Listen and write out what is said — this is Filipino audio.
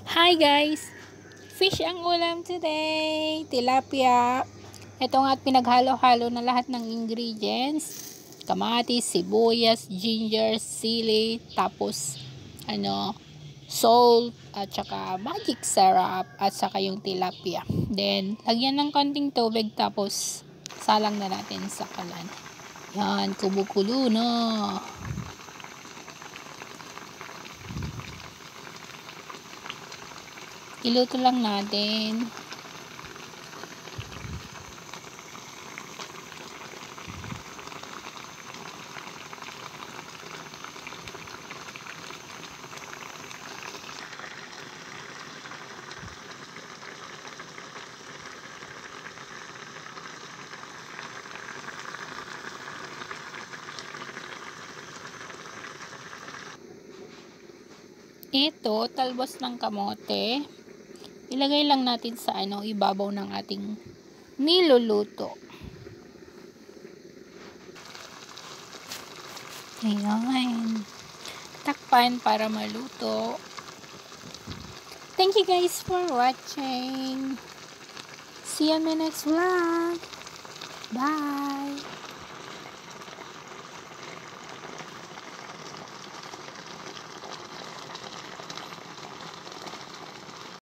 Hi guys! Fish ang ulam today! Tilapia. Ito nga at pinaghalo-halo na lahat ng ingredients. Kamatis, sibuyas, ginger, sili, tapos salt, at saka magic syrup, at saka yung tilapia. Then, lagyan ng konting tubig tapos salang na natin sa kalan. Yan, kumukulo na. Iluto lang natin. Ito, talbos ng kamote. Ilagay lang natin sa ibabaw ng ating niluluto. Ayan. Takpan para maluto. Thank you guys for watching. See you on my next vlog. Bye!